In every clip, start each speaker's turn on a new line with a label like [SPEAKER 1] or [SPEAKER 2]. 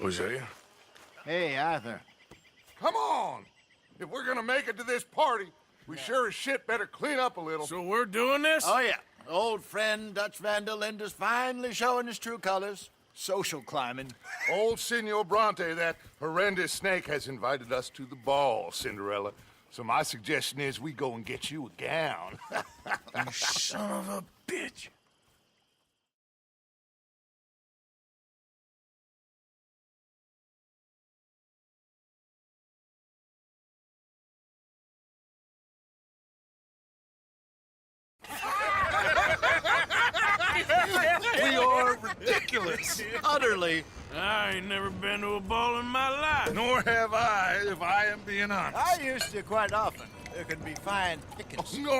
[SPEAKER 1] Hosea?
[SPEAKER 2] Hey, Arthur.
[SPEAKER 3] Come on! If we're gonna make it to this party, we sure as shit better clean up a little.
[SPEAKER 1] So we're doing this?
[SPEAKER 2] Oh, yeah. Old friend Dutch Van der Linde's finally showing his true colors. Social climbing.
[SPEAKER 3] Old Senor Bronte, that horrendous snake, has invited us to the ball, Cinderella. So my suggestion is we go and get you a gown.
[SPEAKER 1] You son of a bitch.
[SPEAKER 3] We are ridiculous.
[SPEAKER 2] Utterly.
[SPEAKER 1] I ain't never been to a ball in my life.
[SPEAKER 3] Nor have I, if I am being honest.
[SPEAKER 2] I used to quite often. There can be fine pickings.
[SPEAKER 3] No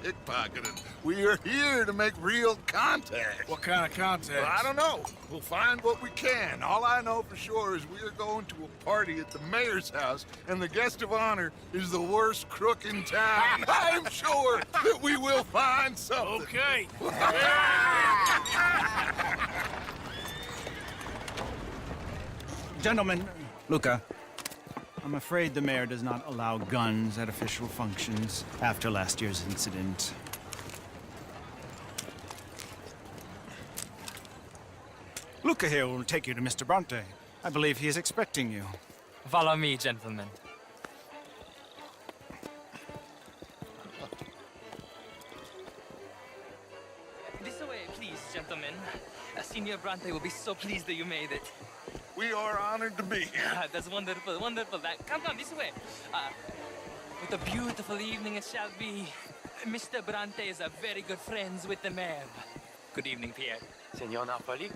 [SPEAKER 3] pickpocketing. We are here to make real contact.
[SPEAKER 1] What kind of contact?
[SPEAKER 3] Well, I don't know. We'll find what we can. All I know for sure is we are going to a party at the mayor's house, and the guest of honor is the worst crook in town. I'm sure that we will find something.
[SPEAKER 1] Okay.
[SPEAKER 4] Gentlemen, Luca, I'm afraid the mayor does not allow guns at official functions after last year's incident. Luca here will take you to Mr. Bronte. I believe he is expecting you.
[SPEAKER 5] Follow me, gentlemen. This way, please, gentlemen. Senior Bronte will be so pleased that you made it.
[SPEAKER 3] We are honored to be here.
[SPEAKER 5] That's wonderful, wonderful. Come this way. What a beautiful evening it shall be. Mr. Bronte is a very good friends with the mayor. Good evening, Pierre.
[SPEAKER 6] Senor Napoli?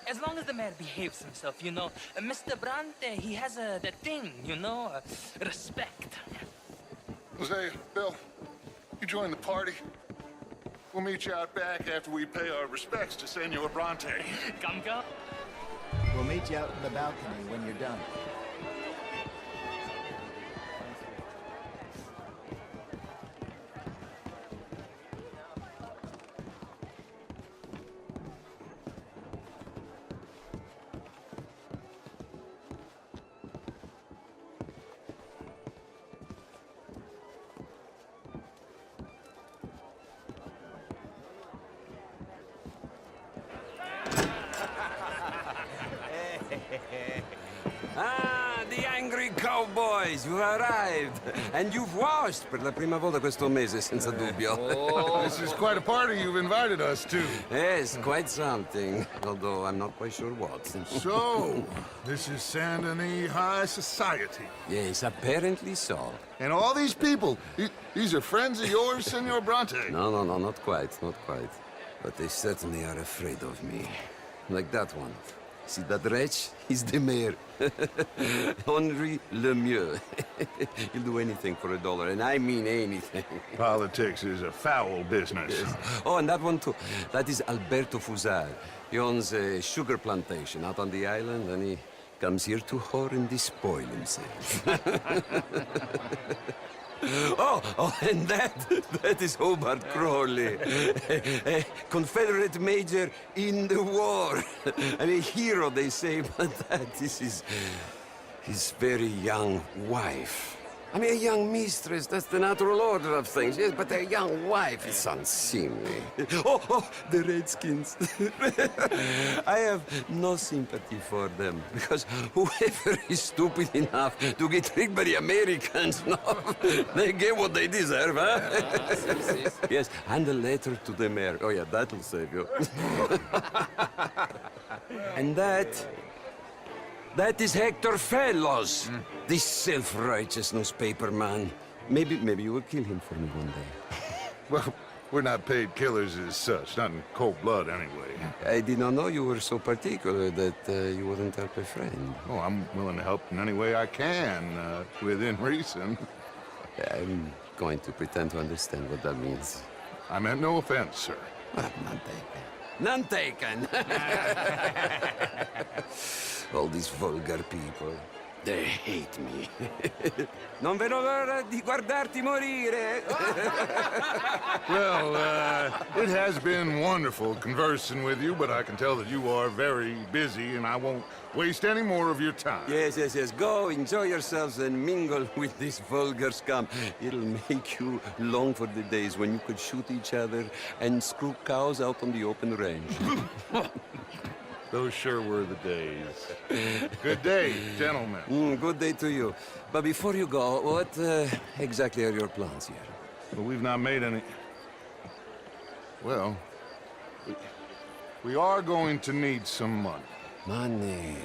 [SPEAKER 5] As long as the mayor behaves himself, you know. Mr. Bronte, he has that thing, you know, respect.
[SPEAKER 3] Hosea, Bill, you join the party. We'll meet you out back after we pay our respects to Senor Bronte.
[SPEAKER 5] Come.
[SPEAKER 2] We'll meet you out in the balcony when you're done.
[SPEAKER 6] Ah, the angry cowboys, you arrived. And you've washed per la prima volta questo mese, senza dubbio.
[SPEAKER 3] This is quite a party you've invited us to.
[SPEAKER 6] Yes, quite something. Although I'm not quite sure what.
[SPEAKER 3] So, this is Saint Denis High Society.
[SPEAKER 6] Yes, apparently so.
[SPEAKER 3] And all these people, these are friends of yours, Senor Bronte?
[SPEAKER 6] No, not quite, not quite. But they certainly are afraid of me. Like that one. See that wretch? He's the mayor. Henri Lemieux. He'll do anything for $1, and I mean anything.
[SPEAKER 3] Politics is a foul business.
[SPEAKER 6] Yes. Oh, and that one too. That is Alberto Fusar. He owns a sugar plantation out on the island, and he comes here to whore and despoil himself. Oh, and that is Hobart Crawley, a Confederate major in the war, and a hero, they say, but that is his very young wife. I mean, a young mistress, that's the natural order of things, yes, but a young wife is unseemly. Oh, the Redskins. I have no sympathy for them, because whoever is stupid enough to get tricked by the Americans, no, they get what they deserve, huh? Yes, and a letter to the mayor. Oh, yeah, that'll save you. And that is Hector Fellows, this self-righteous newspaper man. Maybe you will kill him for me one day.
[SPEAKER 3] Well, we're not paid killers as such, not in cold blood anyway.
[SPEAKER 6] I did not know you were so particular that you wouldn't help a friend.
[SPEAKER 3] Oh, I'm willing to help in any way I can, within reason.
[SPEAKER 6] I'm going to pretend to understand what that means.
[SPEAKER 3] I meant no offense, sir.
[SPEAKER 6] None taken. All these vulgar people. They hate me. Non vedo l'ora di guardarti morire.
[SPEAKER 3] Well, it has been wonderful conversing with you, but I can tell that you are very busy, and I won't waste any more of your time.
[SPEAKER 6] Yes, yes, yes. Go, enjoy yourselves, and mingle with this vulgar scum. It'll make you long for the days when you could shoot each other and screw cows out on the open range.
[SPEAKER 3] Those sure were the days. Good day, gentlemen.
[SPEAKER 6] Good day to you. But before you go, what exactly are your plans here?
[SPEAKER 3] Well, we've not made any... Well, we are going to need some money.
[SPEAKER 6] Money,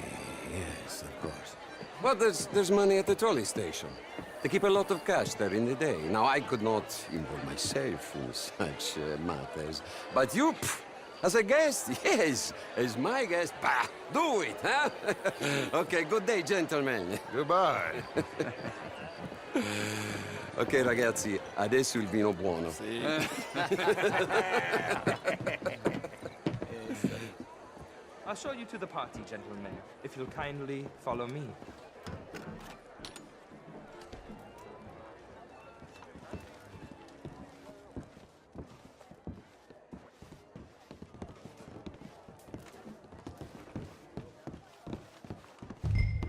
[SPEAKER 6] yes, of course. But there's money at the trolley station. They keep a lot of cash there in the day. Now, I could not involve myself in such matters. But you, as a guest, yes, as my guest, bah, do it, huh? Okay, good day, gentlemen.
[SPEAKER 3] Goodbye.
[SPEAKER 6] Ok, ragazzi, adesso il vino buono.
[SPEAKER 5] I'll show you to the party, gentlemen, if you'll kindly follow me.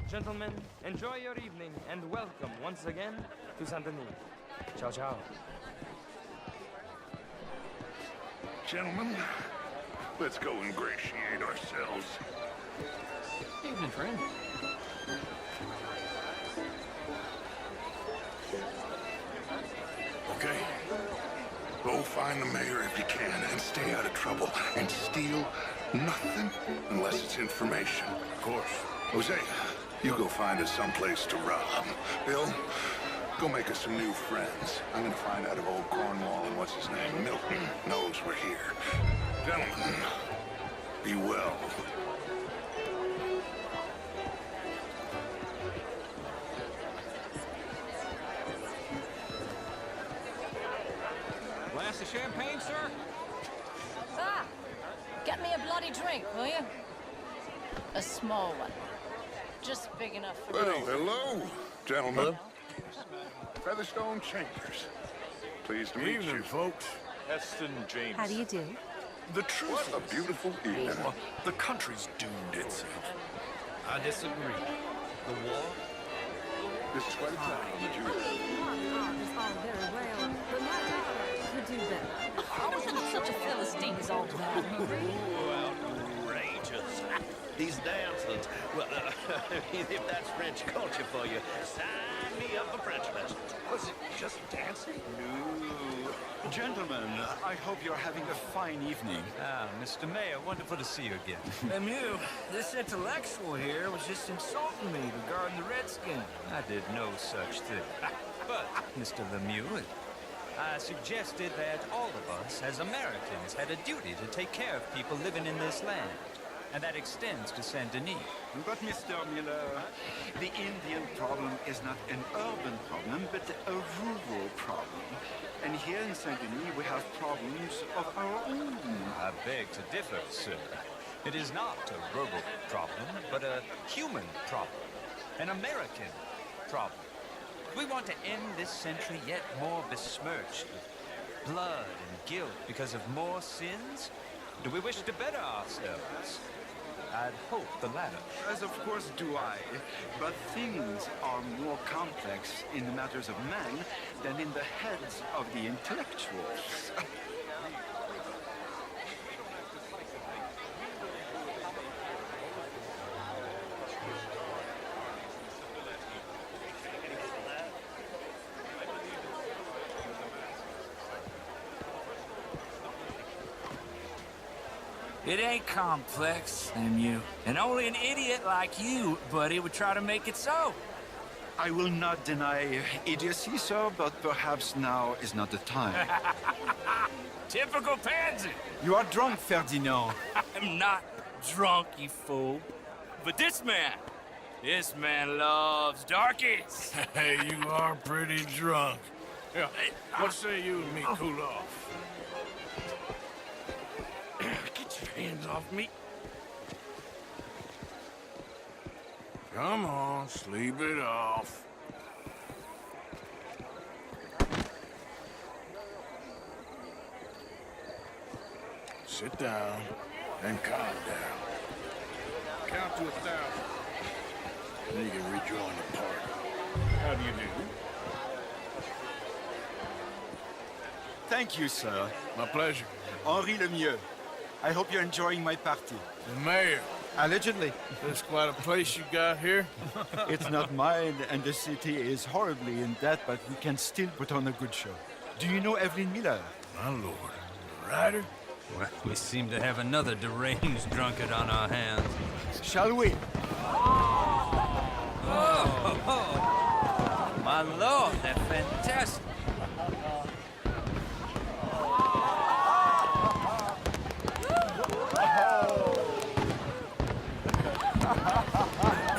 [SPEAKER 5] Gentlemen, enjoy your evening and welcome once again to Saint Denis. Ciao, ciao.
[SPEAKER 3] Gentlemen, let's go ingratiate ourselves.
[SPEAKER 5] Evening, friend.
[SPEAKER 3] Okay? Go find the mayor if you can and stay out of trouble. And steal nothing unless it's information. Of course. Jose, you go find us someplace to rob. Bill, go make us some new friends. I'm gonna find out if old Cornwall and what's his name, Milton, knows we're here. Gentlemen, be well.
[SPEAKER 7] Glass of champagne, sir?
[SPEAKER 8] Ah! Get me a bloody drink, will you? A small one. Just big enough for
[SPEAKER 3] Well,
[SPEAKER 8] me.
[SPEAKER 3] hello, gentlemen. Featherstone Chambers. Pleased to meet
[SPEAKER 1] Evening,
[SPEAKER 3] you.
[SPEAKER 1] folks.
[SPEAKER 9] Heston James.
[SPEAKER 10] How do you do?
[SPEAKER 1] The truth
[SPEAKER 3] What a beautiful evening.
[SPEAKER 1] the country's doomed itself. I disagree. The war?
[SPEAKER 3] This is quite a time that you...
[SPEAKER 10] It's all very well, but my daughter could do better.
[SPEAKER 8] I'm not such a Philistine as all that.
[SPEAKER 9] Outrageous. These dancers. Well, if that's French culture for you, sign me up for French lessons.
[SPEAKER 1] Was it just dancing?
[SPEAKER 9] No.
[SPEAKER 11] Gentlemen, I hope you're having a fine evening.
[SPEAKER 4] Ah, Mr. Mayor, wonderful to see you again.
[SPEAKER 1] Lemieux, this intellectual here was just insulting me regarding the Redskins.
[SPEAKER 4] I did no such thing. But, Mr. Lemieux, I suggested that all of us, as Americans, had a duty to take care of people living in this land. And that extends to Saint Denis.
[SPEAKER 11] But, Mr. Miller, the Indian problem is not an urban problem, but a rural problem. And here in Saint-Denis, we have problems of our own.
[SPEAKER 4] I beg to differ, sir. It is not a rural problem, but a human problem. An American problem. We want to end this century yet more besmirched with blood and guilt because of more sins? Do we wish to better ourselves? I'd hope the latter.
[SPEAKER 11] As of course do I. But things are more complex in the matters of men than in the heads of the intellectuals.
[SPEAKER 1] It ain't complex, Lemieux. And only an idiot like you, buddy, would try to make it so.
[SPEAKER 11] I will not deny idiocy, sir, but perhaps now is not the time.
[SPEAKER 1] Typical pansy.
[SPEAKER 11] You are drunk, Ferdinand.
[SPEAKER 1] I'm not drunk, you fool. But this man loves darkies. Hey, you are pretty drunk. Yeah, hey, what say you and me cool off? Get your hands off me. Come on, sleep it off. Sit down and calm down. Count to 1,000. Then you can rejoin the party. How do you do?
[SPEAKER 11] Thank you, sir.
[SPEAKER 1] My pleasure.
[SPEAKER 11] Henri Lemieux. I hope you're enjoying my party.
[SPEAKER 1] The mayor.
[SPEAKER 11] Allegedly.
[SPEAKER 1] That's quite a place you got here.
[SPEAKER 11] It's not mine, and the city is horribly in debt, but we can still put on a good show. Do you know Evelyn Miller?
[SPEAKER 1] My lord. The writer?
[SPEAKER 4] Well, we seem to have another deranged drunkard on our hands.
[SPEAKER 11] Shall we?
[SPEAKER 4] My lord, they're fantastic.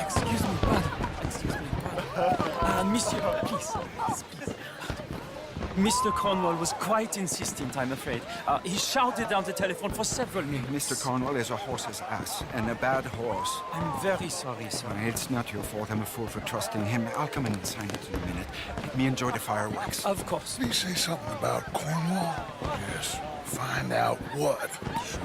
[SPEAKER 5] Excuse me, brother. Monsieur, please. Mr. Cornwall was quite insistent, I'm afraid. He shouted down the telephone for several minutes.
[SPEAKER 11] Mr. Cornwall is a horse's ass, and a bad horse.
[SPEAKER 5] I'm very sorry, sir.
[SPEAKER 11] It's not your fault. I'm a fool for trusting him. I'll come in and sign it in a minute. Let me enjoy the fireworks.
[SPEAKER 5] Of course.
[SPEAKER 3] Did he say something about Cornwall?
[SPEAKER 1] Yes. Find out what.
[SPEAKER 3] Sure.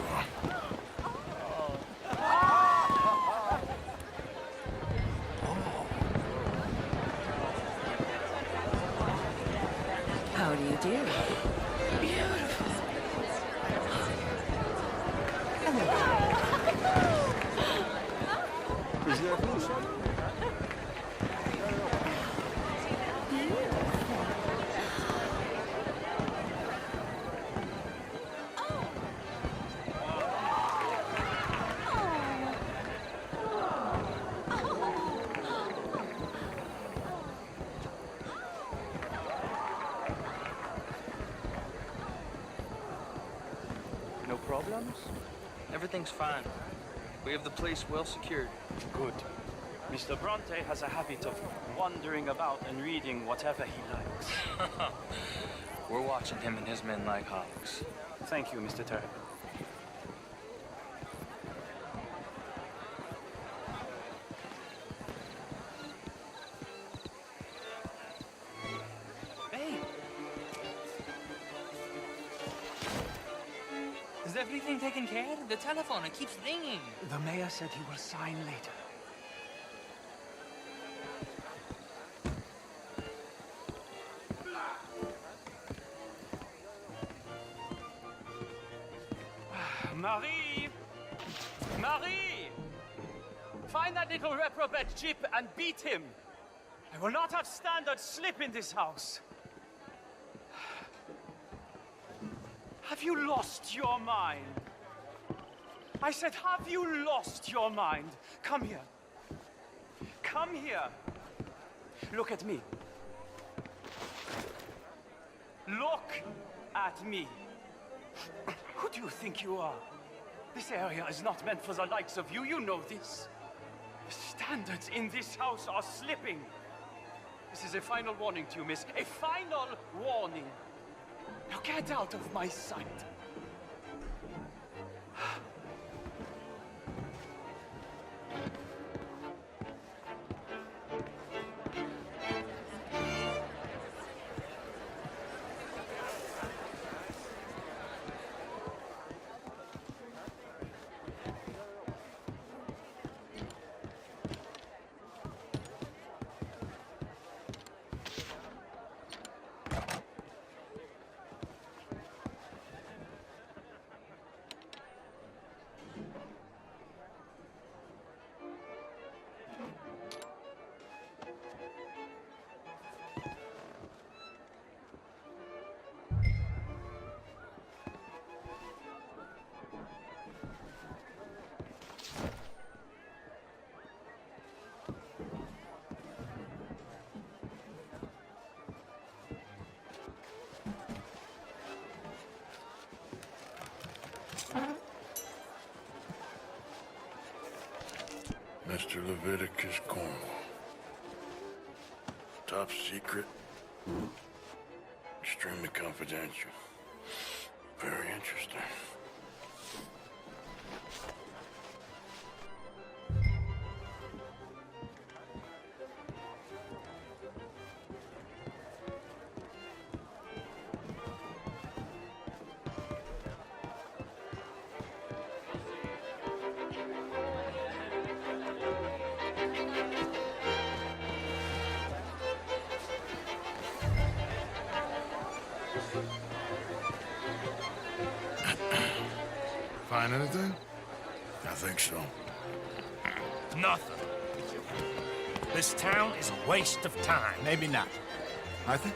[SPEAKER 10] How do you do?
[SPEAKER 5] No problems? Everything's fine. We have the place well secured.
[SPEAKER 7] Good. Mr. Bronte has a habit of wandering about and reading whatever he likes.
[SPEAKER 5] We're watching him and his men like hawks.
[SPEAKER 7] Thank you, Mr. Turner.
[SPEAKER 5] Hey! Is everything taken care of? The telephone, it keeps ringing.
[SPEAKER 7] The mayor said he will sign later. Marie! Marie! Find that little reprobate Jip and beat him! I will not have standards slip in this house! Have you lost your mind? I said, have you lost your mind? Come here. Come here. Look at me. Look at me. Who do you think you are? This area is not meant for the likes of you. You know this. The standards in this house are slipping. This is a final warning to you, miss. A final warning. Now get out of my sight.
[SPEAKER 3] Mr. Leviticus Cornwall. Top secret. Extremely confidential. Very interesting. find anything?
[SPEAKER 1] I think so.
[SPEAKER 12] Nothing. This town is a waste of time.
[SPEAKER 2] Maybe not. Arthur?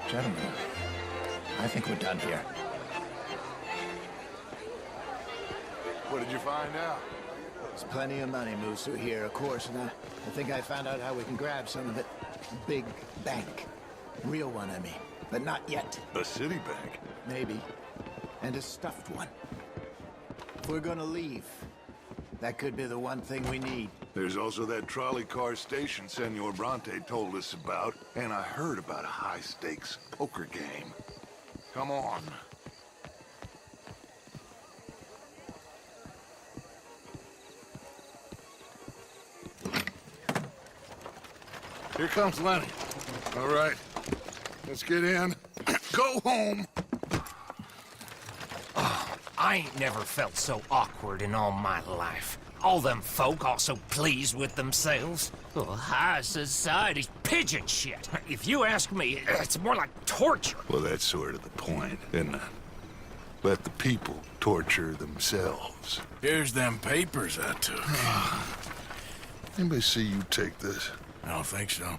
[SPEAKER 2] Gentlemen, I think we're done here.
[SPEAKER 3] What did you find out?
[SPEAKER 2] There's plenty of money moves through here, of course, and I think I found out how we can grab some of it. A big bank. Real one, I mean. But not yet.
[SPEAKER 3] A city bank?
[SPEAKER 2] Maybe. And a stuffed one. If we're gonna leave, that could be the one thing we need.
[SPEAKER 3] There's also that trolley car station Senor Bronte told us about, and I heard about a high-stakes poker game. Come on. Here comes Lenny. All right, let's get in. Go home.
[SPEAKER 12] I ain't never felt so awkward in all my life. All them folk all so pleased with themselves. Oh, high society's pigeon shit. If you ask me, it's more like torture.
[SPEAKER 3] Well, that's sort of the point, isn't it? Let the people torture themselves.
[SPEAKER 1] Here's them papers I took.
[SPEAKER 3] Anybody see you take this?
[SPEAKER 1] I don't think so.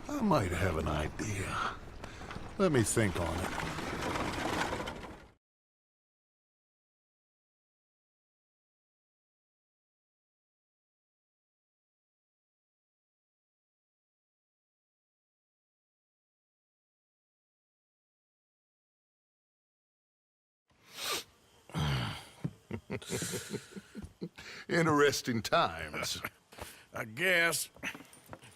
[SPEAKER 3] I might have an idea. Let me think on it. Interesting times.
[SPEAKER 1] I guess.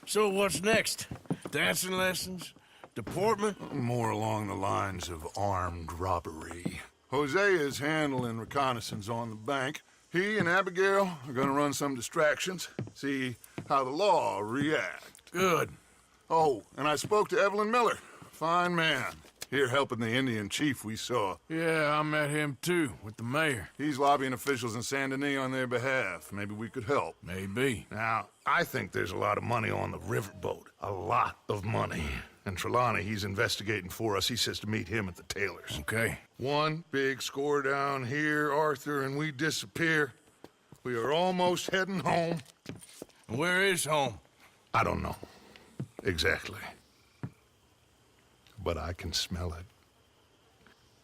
[SPEAKER 1] So what's next? Dancing lessons? Deportment?
[SPEAKER 3] More along the lines of armed robbery. Hosea is handling reconnaissance on the bank. He and Abigail are gonna run some distractions, see how the law react.
[SPEAKER 1] Good.
[SPEAKER 3] Oh, and I spoke to Evelyn Miller. Fine man. Here helping the Indian chief we saw.
[SPEAKER 1] Yeah, I met him too, with the mayor.
[SPEAKER 3] He's lobbying officials in Saint Denis on their behalf. Maybe we could help.
[SPEAKER 1] Maybe.
[SPEAKER 3] Now, I think there's a lot of money on the riverboat. A lot of money. And Trelawney, he's investigating for us. He says to meet him at the Taylor's.
[SPEAKER 1] Okay.
[SPEAKER 3] One big score down here, Arthur, and we disappear. We are almost heading home.
[SPEAKER 1] Where is home?
[SPEAKER 3] I don't know. Exactly. But I can smell it.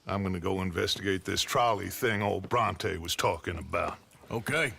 [SPEAKER 3] I'm gonna go investigate this trolley thing old Bronte was talking about.
[SPEAKER 1] Okay.